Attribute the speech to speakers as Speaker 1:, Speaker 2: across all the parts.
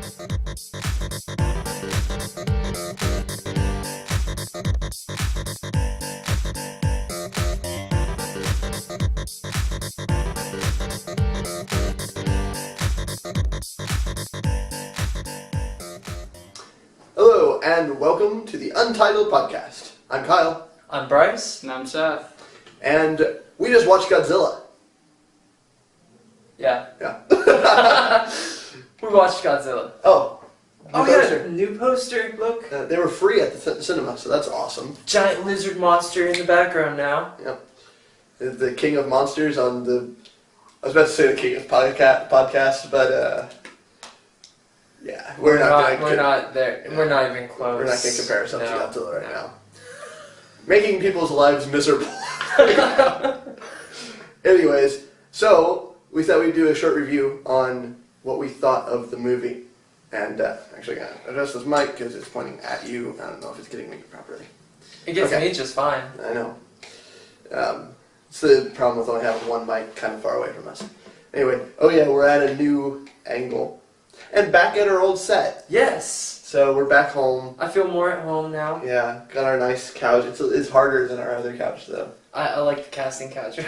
Speaker 1: Hello, and welcome to the Untitled Podcast. I'm Kyle.
Speaker 2: I'm Bryce.
Speaker 3: And I'm Seth.
Speaker 1: And we just watched Godzilla.
Speaker 2: Yeah.
Speaker 1: Yeah.
Speaker 2: We watched Godzilla.
Speaker 1: Oh.
Speaker 2: Oh, yeah, new poster, look.
Speaker 1: They were free at the cinema, so that's awesome.
Speaker 2: Giant lizard monster in the background now.
Speaker 1: Yep. The king of monsters on the... I was about to say the king of podcast, but yeah, we're
Speaker 2: not there.
Speaker 1: Yeah.
Speaker 2: We're not even close.
Speaker 1: We're not going to compare ourselves to Godzilla right
Speaker 2: No.
Speaker 1: now. Making people's lives miserable. Anyways, so we thought we'd do a short review on what we thought of the movie. And actually, I'm going to adjust this mic because it's pointing at you. I don't know if it's getting me properly.
Speaker 2: It gets me just fine.
Speaker 1: I know. It's the problem with only having one mic kind of far away from us. Anyway, oh yeah, we're at a new angle. And back at our old set.
Speaker 2: Yes.
Speaker 1: So we're back home.
Speaker 2: I feel more at home now.
Speaker 1: Yeah, got our nice couch. It's harder than our other couch, though.
Speaker 2: I like the casting couch.
Speaker 1: It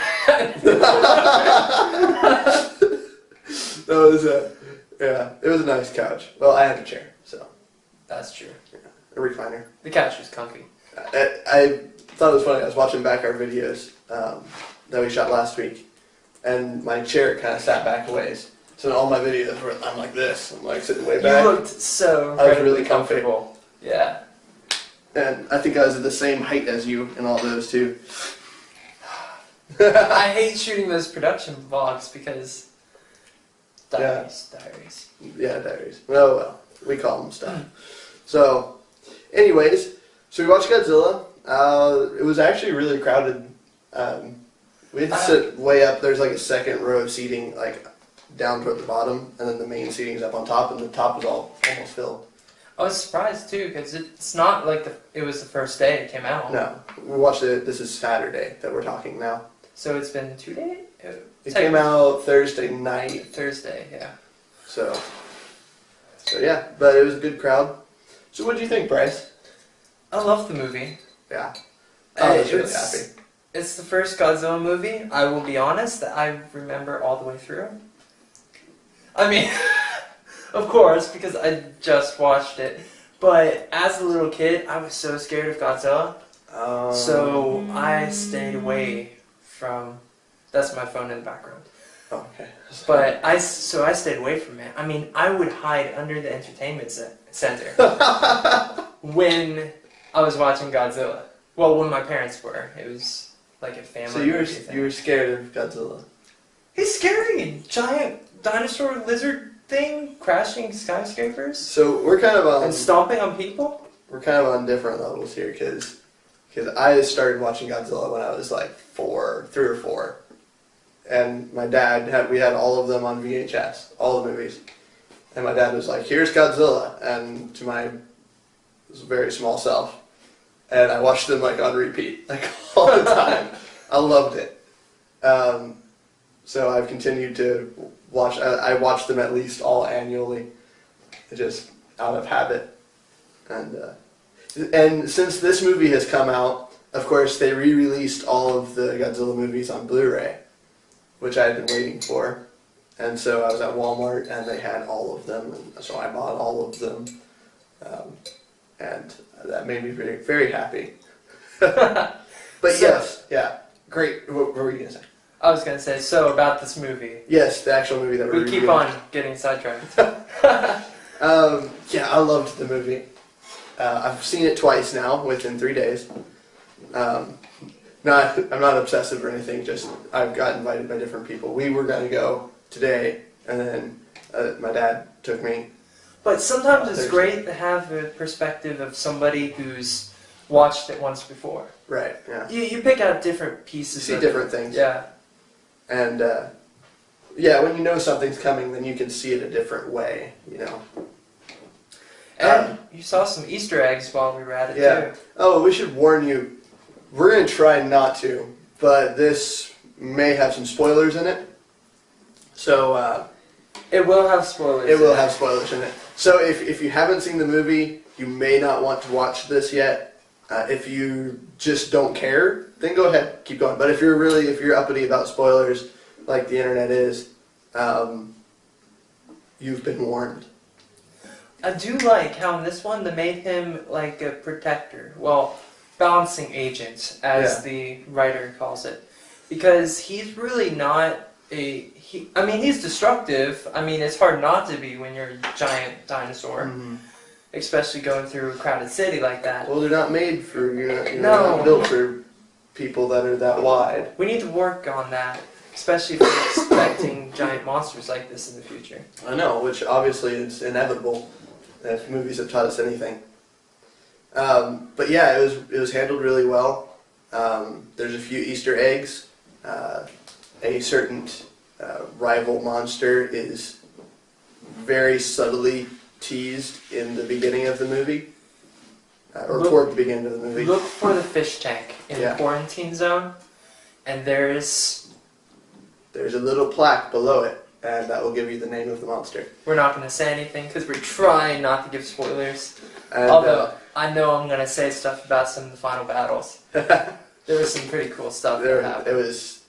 Speaker 1: was a nice couch. Well, I had a chair, so.
Speaker 2: That's true.
Speaker 1: Yeah, a recliner.
Speaker 2: The couch was comfy.
Speaker 1: I thought it was funny. I was watching back our videos that we shot last week, and my chair kind of sat back a ways. So in all my videos, I'm like this. I'm like sitting way back.
Speaker 2: You looked so
Speaker 1: I was really
Speaker 2: incredibly comfortable. Yeah.
Speaker 1: And I think I was at the same height as you in all those too.
Speaker 2: I hate shooting those production vlogs because diaries.
Speaker 1: Yeah, diaries. Oh well, we call them stuff. So, anyways, so we watched Godzilla. It was actually really crowded. We had to sit way up. There's like a second row of seating, like down toward the bottom, and then the main seating's up on top, and the top was all almost filled.
Speaker 2: I was surprised too because it's not like it was the first day it came out.
Speaker 1: No, we watched it. This is Saturday that we're talking now.
Speaker 2: So it's been 2 days?
Speaker 1: It came out Thursday night.
Speaker 2: Thursday, yeah.
Speaker 1: So yeah, but it was a good crowd. So what did you think, Bryce?
Speaker 2: I love the movie.
Speaker 1: Yeah. I was really happy.
Speaker 2: It's the first Godzilla movie, I will be honest, that I remember all the way through. I mean, of course, because I just watched it. But as a little kid, I was so scared of Godzilla. So I stayed away from... That's my phone in the background.
Speaker 1: Oh, okay.
Speaker 2: But I stayed away from it. I mean, I would hide under the entertainment center when I was watching Godzilla. Well, when my parents were. It was like a family.
Speaker 1: So you were scared of Godzilla?
Speaker 2: He's scary. Giant dinosaur lizard thing crashing skyscrapers.
Speaker 1: So we're kind of on...
Speaker 2: And stomping on people?
Speaker 1: We're kind of on different levels here, because I started watching Godzilla when I was like 3 or 4. And my dad, we had all of them on VHS, all the movies. And my dad was like, here's Godzilla, and to my very small self. And I watched them like on repeat, like all the time. I loved it. So I've continued to watch, I watch them at least all annually, just out of habit. And since this movie has come out, of course, they re-released all of the Godzilla movies on Blu-ray, which I had been waiting for. And so I was at Walmart, and they had all of them, and so I bought all of them. And that made me very, very happy. But yes, yeah, great. What were you going to say?
Speaker 2: I was going to say, so about this movie.
Speaker 1: Yes, the actual movie that we're
Speaker 2: reviewing. We keep on getting sidetracked.
Speaker 1: Yeah, I loved the movie. I've seen it twice now, within 3 days. I'm not obsessive or anything, just I've got invited by different people. We were going to go today, and then my dad took me.
Speaker 2: But sometimes it's great to have the perspective of somebody who's watched it once before.
Speaker 1: Right, yeah.
Speaker 2: You pick out different pieces.
Speaker 1: You see different things.
Speaker 2: Yeah.
Speaker 1: And, yeah, when you know something's coming, then you can see it a different way, you know.
Speaker 2: And you saw some Easter eggs while we were at it, too.
Speaker 1: Oh, we should warn you. We're going to try not to, but this may have some spoilers in it. So,
Speaker 2: It will have spoilers.
Speaker 1: It will have spoilers in it. So if you haven't seen the movie, you may not want to watch this yet. If you just don't care, then go ahead, keep going. But if you're uppity about spoilers, like the internet is, you've been warned.
Speaker 2: I do like how in this one they made him like a protector. Well, balancing agent, as the writer calls it. Because he's really not he's destructive. I mean, it's hard not to be when you're a giant dinosaur. Mm-hmm. Especially going through a crowded city like that.
Speaker 1: Well, they're not made for, you're not built for people that are that wide.
Speaker 2: We need to work on that. Especially if we're expecting giant monsters like this in the future.
Speaker 1: I know, which obviously is inevitable if movies have taught us anything. But yeah, it was handled really well. There's a few Easter eggs. A certain rival monster is very subtly teased in the beginning of the movie. Toward the beginning of the movie.
Speaker 2: Look for the fish tank in the quarantine zone, and there's
Speaker 1: a little plaque below it, and that will give you the name of the monster.
Speaker 2: We're not going to say anything because we're trying not to give spoilers.
Speaker 1: And,
Speaker 2: although I know I'm going to say stuff about some of the final battles. There was some pretty cool stuff that happened.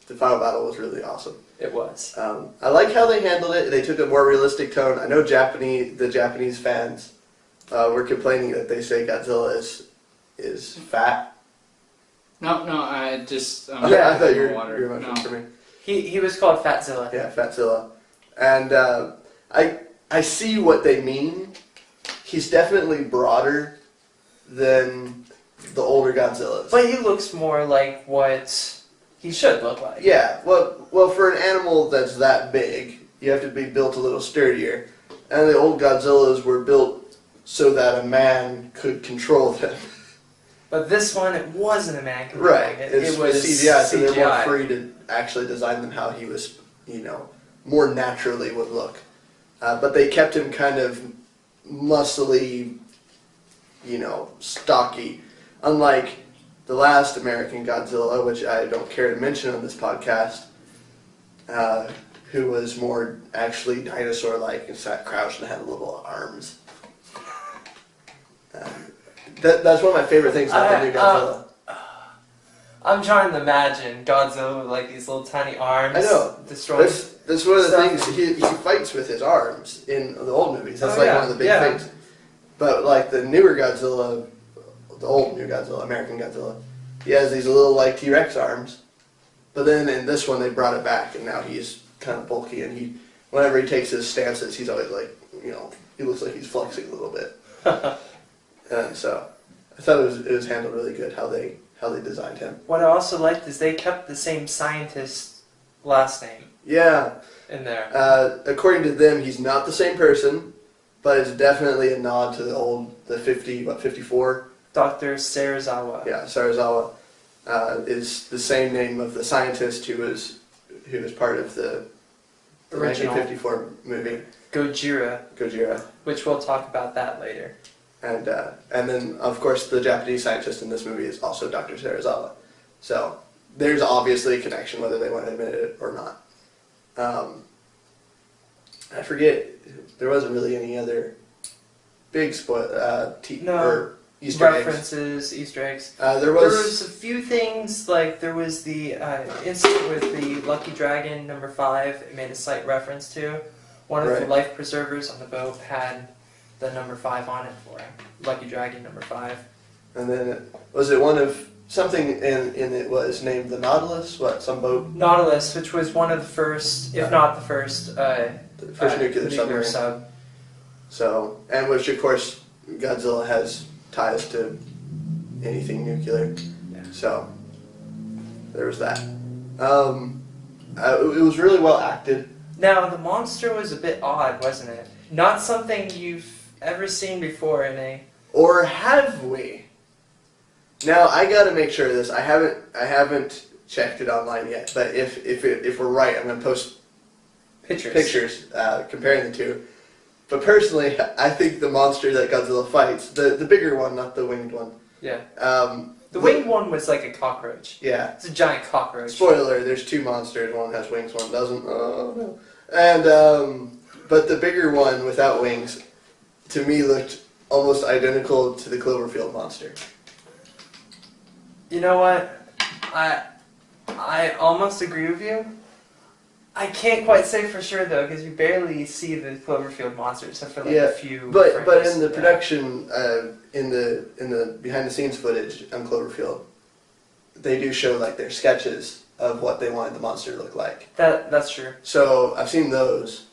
Speaker 1: The final battle was really awesome.
Speaker 2: It was.
Speaker 1: I like how they handled it. They took a more realistic tone. I know the Japanese fans were complaining that they say Godzilla is fat.
Speaker 3: No, I just...
Speaker 1: I thought you were emotional for me.
Speaker 2: He was called Fatzilla.
Speaker 1: Yeah, Fatzilla. And I see what they mean. He's definitely broader than the older Godzillas.
Speaker 2: But he looks more like what he should look like.
Speaker 1: Yeah, well, for an animal that's that big, you have to be built a little sturdier. And the old Godzillas were built so that a man could control them.
Speaker 2: But this one, it wasn't a man controlling
Speaker 1: right. It was CGI, so they're more free to actually design them how he was, more naturally would look. But they kept him kind of muscly, stocky. Unlike the last American Godzilla, which I don't care to mention on this podcast, who was more actually dinosaur-like and sat crouched and had little arms. That's one of my favorite things about the new Godzilla.
Speaker 2: I'm trying to imagine Godzilla with like these little tiny arms.
Speaker 1: I know.
Speaker 2: Destroying
Speaker 1: that's one of the things. He fights with his arms in the old movies. That's one of the big things. But like the newer Godzilla, the old new Godzilla, American Godzilla, he has these little like T-Rex arms. But then in this one they brought it back, and now he's kind of bulky, and whenever he takes his stances, he's always like, he looks like he's flexing a little bit. And so I thought it was handled really good how they designed him.
Speaker 2: What I also liked is they kept the same scientist's last name.
Speaker 1: Yeah.
Speaker 2: In there.
Speaker 1: According to them, he's not the same person, but it's definitely a nod to the 54?
Speaker 2: Dr. Serizawa.
Speaker 1: Yeah, Serizawa is the same name of the scientist who was part of the original 1954 movie.
Speaker 2: Gojira. Which we'll talk about that later.
Speaker 1: And then, of course, the Japanese scientist in this movie is also Dr. Serizawa. So there's obviously a connection, whether they want to admit it or not. I forget, there wasn't really any other big Easter
Speaker 2: references,
Speaker 1: eggs.
Speaker 2: Easter eggs.
Speaker 1: There was
Speaker 2: a few things, like there was the incident with the Lucky Dragon number 5, it made a slight reference to. One of the life preservers on the boat had the number 5 on it for him. Lucky Dragon number 5.
Speaker 1: And then, was it one of, something in it was named the Nautilus? What, some boat?
Speaker 2: Nautilus, which was one of the first, if not the first
Speaker 1: nuclear
Speaker 2: sub.
Speaker 1: So, and which of course, Godzilla has ties to anything nuclear.
Speaker 2: Yeah.
Speaker 1: So, there was that. It was really well acted.
Speaker 2: Now, the monster was a bit odd, wasn't it? Not something you've ever seen before in a...
Speaker 1: Or have we? Now, I gotta make sure of this. I haven't checked it online yet, but if we're right, I'm gonna post pictures comparing the two. But personally, I think the monster that Godzilla fights, the bigger one, not the winged one.
Speaker 2: Yeah. The winged one was like a cockroach.
Speaker 1: Yeah.
Speaker 2: It's a giant cockroach.
Speaker 1: Spoiler, there's two monsters. One has wings, one doesn't. Oh, no. And But the bigger one without wings, to me, looked almost identical to the Cloverfield monster.
Speaker 2: You know what? I almost agree with you. I can't quite say for sure though, because you barely see the Cloverfield monster except for like a few.
Speaker 1: But
Speaker 2: frames.
Speaker 1: in the production, in the behind the scenes footage on Cloverfield, they do show like their sketches of what they wanted the monster to look like.
Speaker 2: That's true.
Speaker 1: So I've seen those,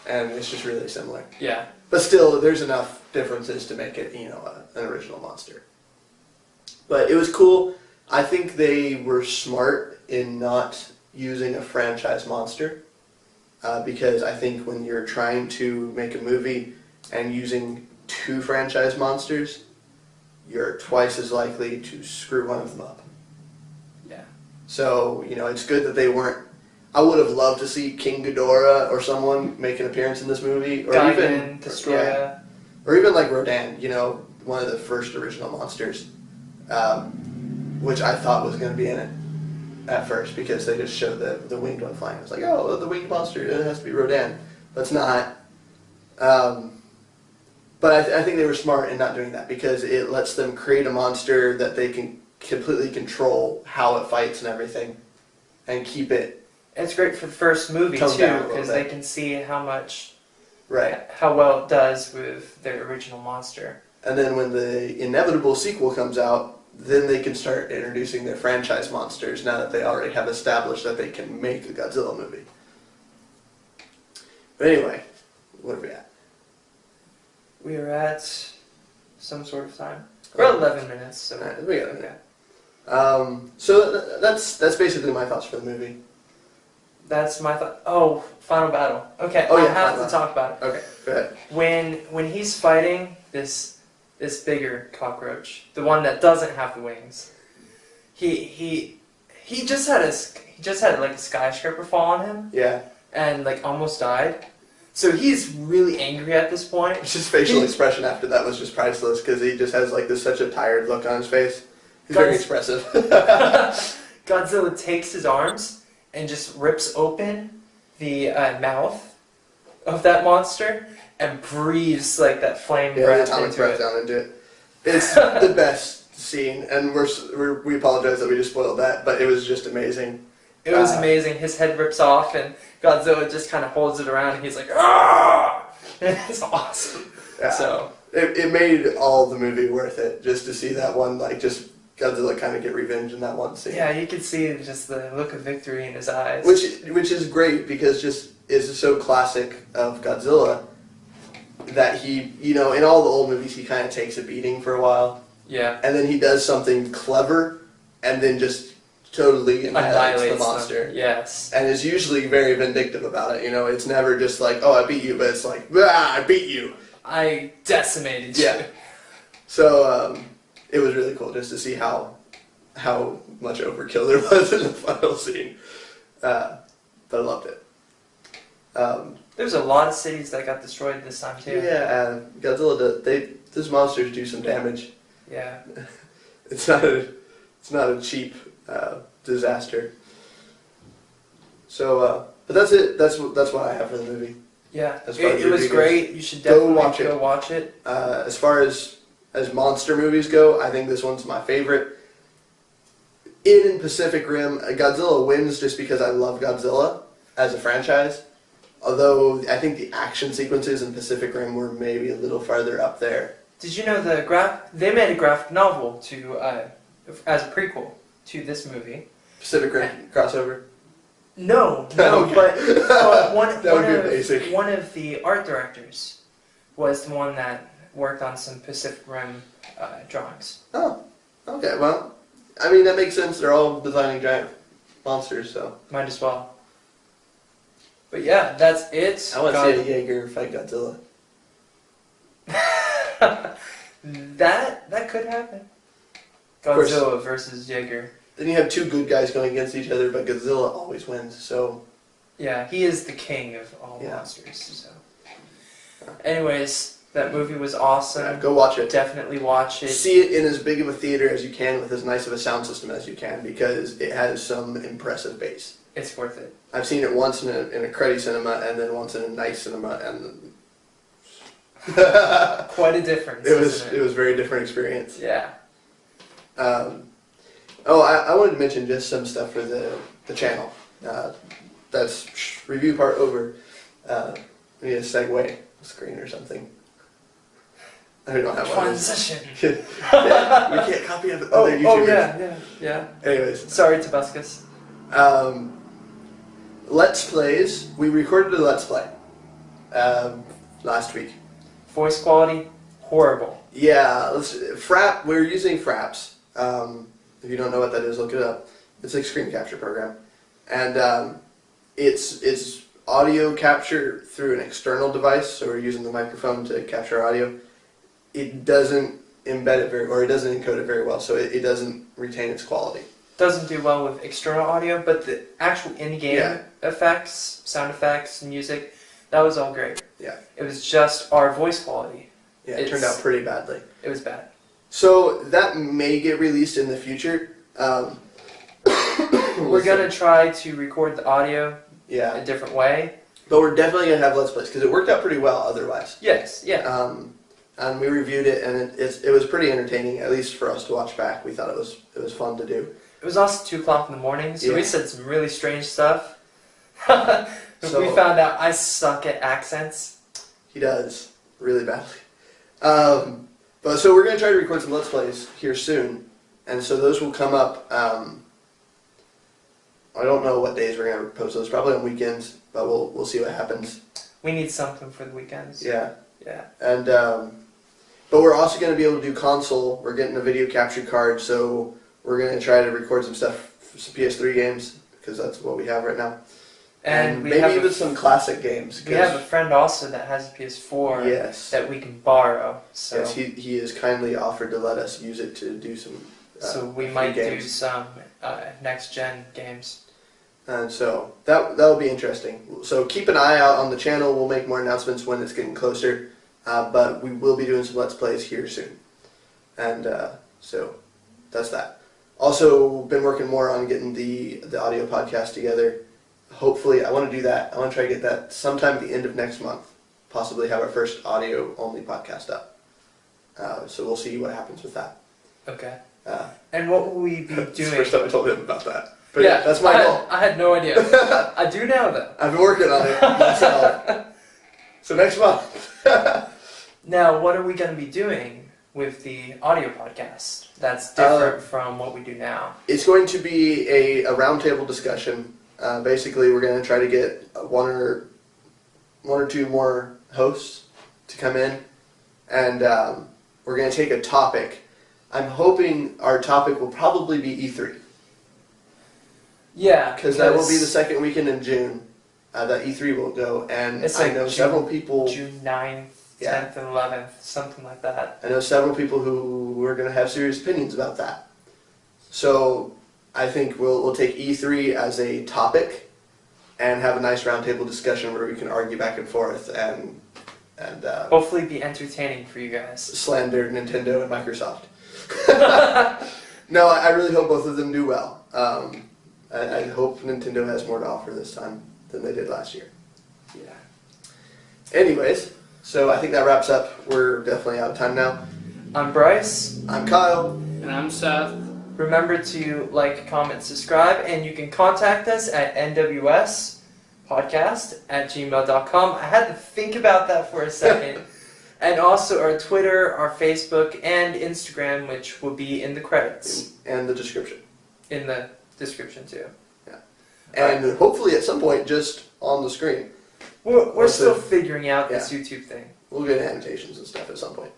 Speaker 1: and it's just really similar.
Speaker 2: Yeah.
Speaker 1: But still, there's enough differences to make it, an original monster. But it was cool. I think they were smart in not using a franchise monster, because I think when you're trying to make a movie and using 2 franchise monsters, you're twice as likely to screw one of them up.
Speaker 2: Yeah.
Speaker 1: So, it's good that they weren't. I would have loved to see King Ghidorah or someone make an appearance in this movie, or even
Speaker 2: Destroyer.
Speaker 1: or even like Rodan, one of the first original monsters, which I thought was going to be in it at first because they just showed the winged one flying. I was like, oh, the winged monster, it has to be Rodan, but it's not. But I think they were smart in not doing that because it lets them create a monster that they can completely control how it fights and everything, and keep it.
Speaker 2: It's great for the first movie too, because they can see how well it does with their original monster.
Speaker 1: And then when the inevitable sequel comes out, then they can start introducing their franchise monsters now that they already have established that they can make a Godzilla movie. But anyway, what are we at?
Speaker 2: We are at some sort of time. We're at 11 minutes, so
Speaker 1: we got it. So that's basically my thoughts for the movie.
Speaker 2: That's my thought. Oh, final battle. Okay,
Speaker 1: I
Speaker 2: have to talk about it.
Speaker 1: Okay, go ahead.
Speaker 2: When he's fighting this bigger cockroach, the one that doesn't have the wings, he just had like a skyscraper fall on him.
Speaker 1: Yeah.
Speaker 2: And like almost died. So he's really angry at this point.
Speaker 1: His facial expression after that was just priceless because he just has like such a tired look on his face. He's very expressive.
Speaker 2: Godzilla takes his arms and just rips open the mouth of that monster and breathes like that flame breath into it.
Speaker 1: Down into it. It's the best scene, and we apologize that we just spoiled that, but it was just amazing.
Speaker 2: It was amazing. His head rips off, and Godzilla just kind of holds it around, and he's like, "Ah!" It's awesome.
Speaker 1: Yeah.
Speaker 2: So
Speaker 1: it made all the movie worth it just to see that one, like just Godzilla kind of get revenge in that one scene.
Speaker 2: Yeah, you could see just the look of victory in his eyes.
Speaker 1: Which is great because just is so classic of Godzilla that he, in all the old movies, he kind of takes a beating for a while.
Speaker 2: Yeah.
Speaker 1: And then he does something clever and then just totally annihilates the monster.
Speaker 2: Yes.
Speaker 1: And is usually very vindictive about it. It's never just like, oh, I beat you, but it's like, I beat you.
Speaker 2: I decimated you.
Speaker 1: Yeah. So, it was really cool just to see how much overkill there was in the final scene. But I loved it.
Speaker 2: There's a lot of cities that got destroyed this time too.
Speaker 1: Yeah, Godzilla those monsters do some damage.
Speaker 2: Yeah.
Speaker 1: It's not a cheap disaster. So, but that's it. That's what I have for the movie.
Speaker 2: Yeah,
Speaker 1: As far as
Speaker 2: it was
Speaker 1: reviews.
Speaker 2: great. You should definitely
Speaker 1: Go
Speaker 2: watch it.
Speaker 1: As far as monster movies go, I think this one's my favorite. In Pacific Rim, Godzilla wins just because I love Godzilla as a franchise. Although I think the action sequences in Pacific Rim were maybe a little farther up there.
Speaker 2: Did you know they made a graphic novel as a prequel to this movie?
Speaker 1: Pacific Rim crossover?
Speaker 2: No,
Speaker 1: Okay.
Speaker 2: but
Speaker 1: basic.
Speaker 2: one of the art directors was the one that worked on some Pacific Rim drawings.
Speaker 1: Oh, okay. Well, I mean, that makes sense. They're all designing giant monsters, so.
Speaker 2: Might as well. But yeah, that's it.
Speaker 1: I want to see a Jaeger fight Godzilla.
Speaker 2: That could happen. Godzilla versus Jaeger.
Speaker 1: Then you have two good guys going against each other, but Godzilla always wins, so.
Speaker 2: Yeah, he is the king of all monsters, so. Anyways, that movie was awesome.
Speaker 1: Yeah, go watch it.
Speaker 2: Definitely watch it.
Speaker 1: See it in as big of a theater as you can with as nice of a sound system as you can because it has some impressive bass.
Speaker 2: It's worth it.
Speaker 1: I've seen it once in a cruddy cinema and then once in a nice cinema, and
Speaker 2: Quite a difference.
Speaker 1: it was a very different experience.
Speaker 2: Yeah.
Speaker 1: I wanted to mention just some stuff for the channel. That's review part over. We need a segue screen or something. I don't have one.
Speaker 2: Transition.
Speaker 1: Yeah, we can't copy other YouTubers.
Speaker 2: Oh yeah.
Speaker 1: Anyways,
Speaker 2: Sorry, Tabuscus.
Speaker 1: Let's Plays. We recorded a Let's Play last week.
Speaker 2: Voice quality, horrible.
Speaker 1: Yeah, we're using Fraps. If you don't know what that is, look it up. It's a screen capture program. And it's audio capture through an external device, so we're using the microphone to capture audio. It doesn't embed it it doesn't encode it very well, so it doesn't retain its quality.
Speaker 2: Doesn't do well with external audio, but the actual in-game effects, sound effects, music, that was all great.
Speaker 1: Yeah.
Speaker 2: It was just our voice quality.
Speaker 1: Yeah, it turned out pretty badly.
Speaker 2: It was bad.
Speaker 1: So that may get released in the future.
Speaker 2: We're going to try to record the audio a different way.
Speaker 1: But we're definitely going to have Let's Plays, because it worked out pretty well otherwise.
Speaker 2: Yes, yeah.
Speaker 1: And we reviewed it, and it was pretty entertaining, at least for us to watch back. We thought it was fun to do.
Speaker 2: It was also 2 o'clock in the morning, so we said some really strange stuff.
Speaker 1: So,
Speaker 2: we found out I suck at accents.
Speaker 1: He does, really badly. But so we're going to try to record some Let's Plays here soon, and so those will come up. I don't know what days we're going to post those. Probably on weekends, but we'll see what happens.
Speaker 2: We need something for the weekends.
Speaker 1: Yeah.
Speaker 2: Yeah.
Speaker 1: And but we're also going to be able to do console. We're getting a video capture card, so we're going to try to record some stuff for some PS3 games, because that's what we have right now. And maybe even some classic games.
Speaker 2: We have a friend also that has a PS4 that we can borrow. So
Speaker 1: yes, he has kindly offered to let us use it to do some.
Speaker 2: So we might do some next-gen games.
Speaker 1: And so that'll be interesting. So keep an eye out on the channel. We'll make more announcements when it's getting closer. But we will be doing some Let's Plays here soon. And so that's that. Also, been working more on getting the audio podcast together. Hopefully, I want to do that. I want to try to get that sometime at the end of next month. Possibly have our first audio-only podcast up. So we'll see what happens with that.
Speaker 2: Okay. And what will we be doing?
Speaker 1: It's the first time I told him about that. But yeah, that's my goal.
Speaker 2: I had no idea. I do now, though.
Speaker 1: I've been working on it myself. So next month.
Speaker 2: Now, what are we going to be doing with the audio podcast that's different from what we do now?
Speaker 1: It's going to be a roundtable discussion. Basically, we're going to try to get one or two more hosts to come in, and we're going to take a topic. I'm hoping our topic will probably be E3.
Speaker 2: Yeah,
Speaker 1: because that will be the second weekend in June that E3 will go, and
Speaker 2: it's
Speaker 1: I know several people.
Speaker 2: June 9th, 10th, and 11th, something like that.
Speaker 1: I know several people who are going to have serious opinions about that. So I think we'll take E3 as a topic and have a nice roundtable discussion where we can argue back and forth and
Speaker 2: hopefully be entertaining for you guys.
Speaker 1: Slander Nintendo and Microsoft. No, I really hope both of them do well. I hope Nintendo has more to offer this time than they did last year.
Speaker 2: Yeah.
Speaker 1: Anyways, so I think that wraps up. We're definitely out of time now.
Speaker 2: I'm Bryce.
Speaker 1: I'm Kyle.
Speaker 3: And I'm Seth.
Speaker 2: Remember to like, comment, subscribe, and you can contact us at NWSpodcast@gmail.com. I had to think about that for a second. And also our Twitter, our Facebook, and Instagram, which will be in the credits.
Speaker 1: And the description.
Speaker 2: In the description, too.
Speaker 1: Yeah. And hopefully at some point, just on the screen.
Speaker 2: We're still figuring out this YouTube thing.
Speaker 1: We'll get annotations and stuff at some point.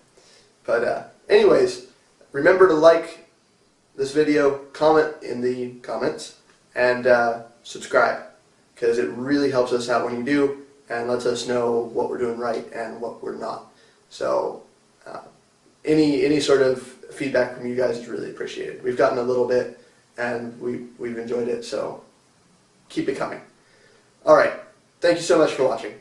Speaker 1: But anyways, remember to like this video, comment in the comments, and subscribe, because it really helps us out when you do and lets us know what we're doing right and what we're not. So any sort of feedback from you guys is really appreciated. We've gotten a little bit, and we've enjoyed it, so keep it coming. All right. Thank you so much for watching.